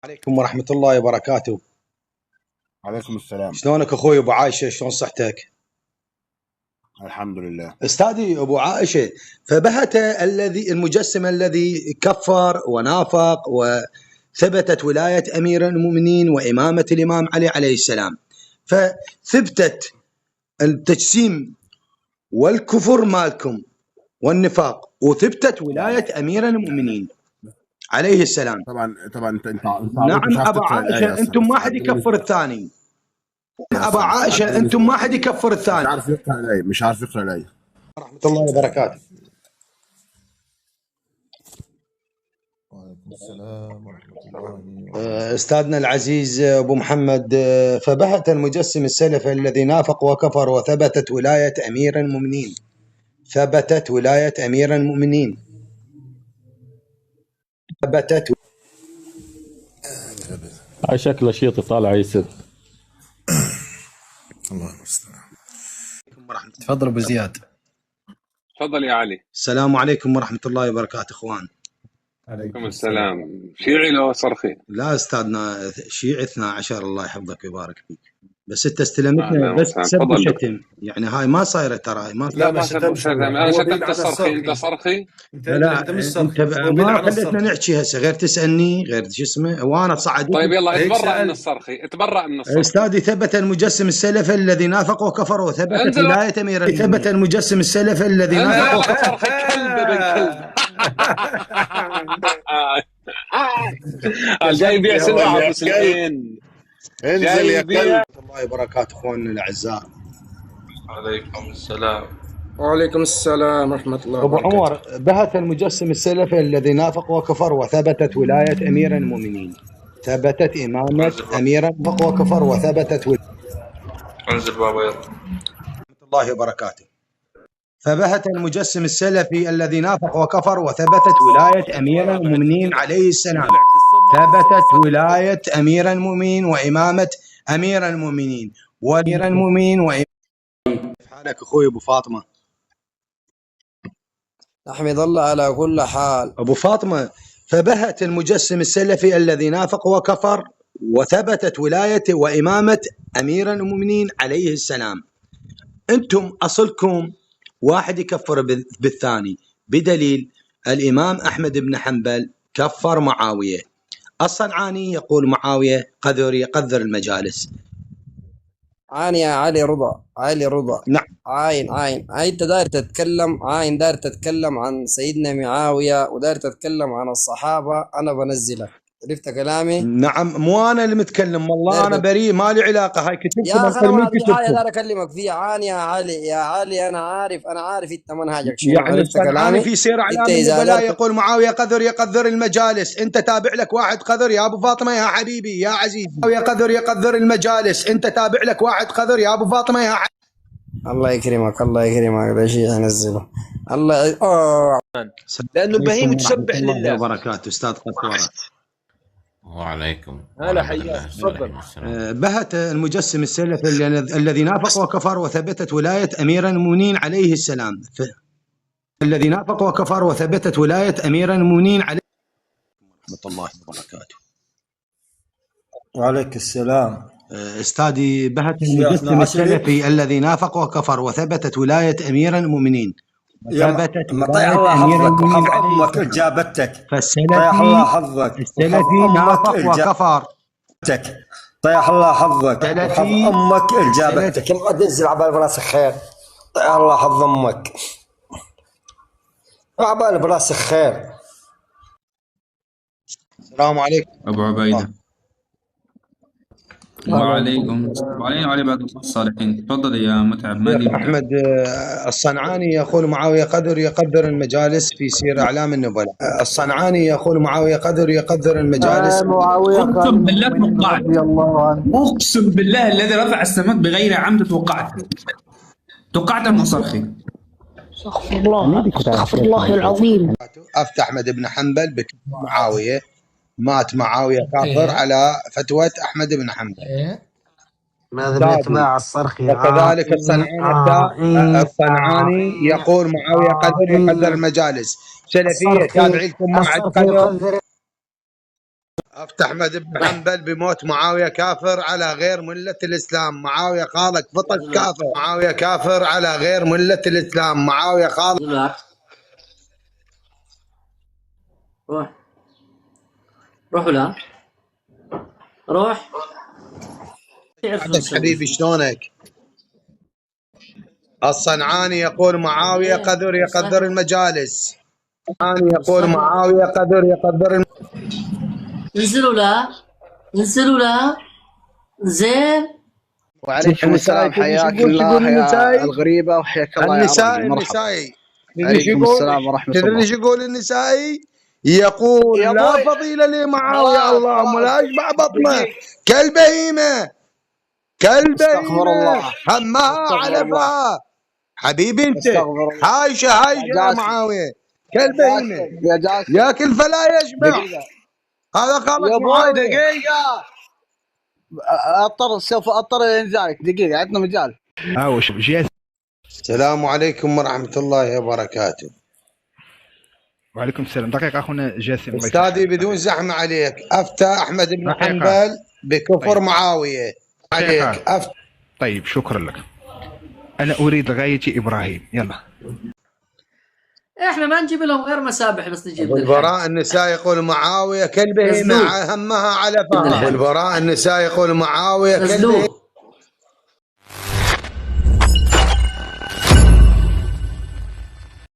عليكم ورحمة الله وبركاته. عليكم السلام. شلونك اخوي ابو عائشة؟ شلون صحتك؟ الحمد لله. استاذي ابو عائشة، فبهت المجسم الذي كفر ونافق وثبتت ولاية امير المؤمنين وامامة الامام علي عليه السلام، فثبتت التجسيم والكفر مالكم والنفاق، وثبتت ولاية امير المؤمنين عليه السلام. طبعا انت نعم ابو عائشة، انتم ما حد يكفر الثاني. ابا عائشة انتم ما حد يكفر الثاني. مش عارف يقرا الايه. ورحمة الله وبركاته. وعليكم السلام ورحمة الله وبركاته. استاذنا العزيز ابو محمد، فبهت المجسم السلفي الذي نافق وكفر وثبتت ولاية امير المؤمنين. ثبتت ولاية امير المؤمنين. ثبتت. هاي شكله شيط طالع يسد. الله المستعان. تفضل ابو زياد. تفضل يا علي. السلام عليكم ورحمة الله وبركاته اخوان. عليكم السلام. شيعي لو صرخي؟ لا استاذنا شيعي 12، الله يحفظك ويبارك فيك، بس انت استلمتنا بس سب وشتم، يعني هاي ما صايره ترى، هاي ما لا ما شتم. انا شتمت الصرخي، انت صرخي؟ لا انت ما خليتنا نحكي هسه، غير تسالني غير شو اسمه وانا تصعد. طيب يلا اتبرأ من الصرخي، اتبرأ من الصرخي. استاذي ثبت المجسم السلفي الذي نافق وكفر وثبتت ولاية امير. ثبت المجسم السلفي الذي نافق وكفر. كلب بن كلب. جاي يبيع سلعة المسلمين. انزل يا كلب. الله وبركاته اخواننا الاعزاء. عليكم السلام. وعليكم السلام ورحمة الله ابو وبركاته. عمر، بهت المجسم السلفي الذي نافق وكفر وثبتت ولاية امير المؤمنين. ثبتت امامة امير نافق وكفر وثبتت انزل بابا يلا. ورحمة الله وبركاته. فبهت المجسم السلفي الذي نافق وكفر وثبتت ولاية أمير المؤمنين عليه السلام. ثبتت ولاية أمير المؤمنين وإمامة أمير المؤمنين وأمير المؤمنين حالك أخوي أبو فاطمة؟ أحمد الله على كل حال. أبو فاطمة، فبهت المجسم السلفي الذي نافق وكفر وثبتت ولاية وإمامة أمير المؤمنين عليه السلام. أنتم أصلكم واحد يكفر بالثاني، بدليل الإمام أحمد بن حنبل كفر معاوية، الصنعاني يقول معاوية يقذر المجالس. عاني يا علي رضا، علي رضا. نعم. عاين أنت داير تتكلم، داير تتكلم عن سيدنا معاوية وداير تتكلم عن الصحابة، أنا بنزلك. عرفت كلامي؟ نعم، مو أنا اللي متكلم، والله أنا بريء، ما لي علاقة. هاي كتبت يا أخي أنا في حاجة داير أكلمك فيها. عاني يا علي، أنا عارف أنت منهجك شنو. يعني الصنعاني في سير أعلام النبلاء يقول معاوية يقذر المجالس. أنت تابع لك واحد قذر يا أبو فاطمة يا حبيبي يا عزيزي. معاوية يقذر المجالس، أنت تابع لك واحد قذر يا أبو فاطمة يا حبيبي. الله يكرمك ده شيء ينزله الله. لأنه البهيم تسبح لله. وبركاته أستاذ قسورة. وعليكم. هلا حياك. تفضل. بهت المجسم السلفي الذي نافق وكفر وثبتت ولاية أمير المؤمنين عليه السلام. الذي نافق وكفر وثبتت ولاية أمير المؤمنين عليه ورحمة الله وبركاته. وعليك السلام. استاذي، بهت المجسم السلفي الذي نافق وكفر وثبتت ولاية أمير المؤمنين. ثبتت طيح الله حظك وحظ أمك إجابتك. طيح الله حظك. السلفي نافق وكفر. طيح الله حظك وحظ أمك إجابتك. ما تنزل عبال براسك خير. طيح الله حظ أمك. عبال براسك خير. السلام عليكم أبو عبيدة. وعليكم وعلى بعض الصالحين. تفضل يا متعب. أحمد الصنعاني يقول معاوية يقذر المجالس في سير أعلام النبلاء. الصنعاني يقول معاوية يقذر المجالس. أقسم بالله توقعت. أقسم بالله الذي رفع السماء بغير عمد توقعت المصرخي. استغفر الله العظيم. أفتى أحمد بن حنبل بكفر معاوية، مات معاوية كافر على فتوى أحمد بن حنبل. ماذا باتباع الصرخي؟ وكذلك الصنعاني يقول معاوية يقذر المجالس. سلفية تابعي لكم ما عاد قذر. افتح احمد بن حنبل بموت معاويه كافر على غير مله الاسلام. معاويه خالك فطش كافر. معاويه كافر على غير مله الاسلام. معاويه خالك. روح ولا روح حبيبي شلونك؟ الصنعاني يقول معاويه قدر يقدر المجالس. الصنعاني يقول معاويه قدر يقدر انزلوا لا زين. وعليكم السلام، حياك الله يا الغريبة، وحياك الله يا رجل. النسائي عليكم السلام ورحمة الله. تدري ايش يقول النسائي؟ يقول لا فضيلة لمعاوية اللهم لا اشبع بطنه كالبهيمة استغفر الله. همها علفها. حبيبي انت هايشة يا معاوية كالبهيمة يا جاسم ياكل فلا يشبع. هذا خالك معاوية. دقيقة سوف اضطر لانزالك. دقيقة عندنا مجال. السلام عليكم ورحمة الله وبركاته. وعليكم السلام. دقيقة أخونا جاسم. أستاذي بدون زحمة عليك، أفتى أحمد بن حنبل بكفر طيب. معاوية عليك. طيب شكرا لك. أنا أريد غايتي إبراهيم. يلا. احنا ما نجيب لهم غير مسابح، بس نجيب البراء النساء يقول معاوية كالبهيمة همها علفها. البراء النساء يقول معاوية كالبهيمة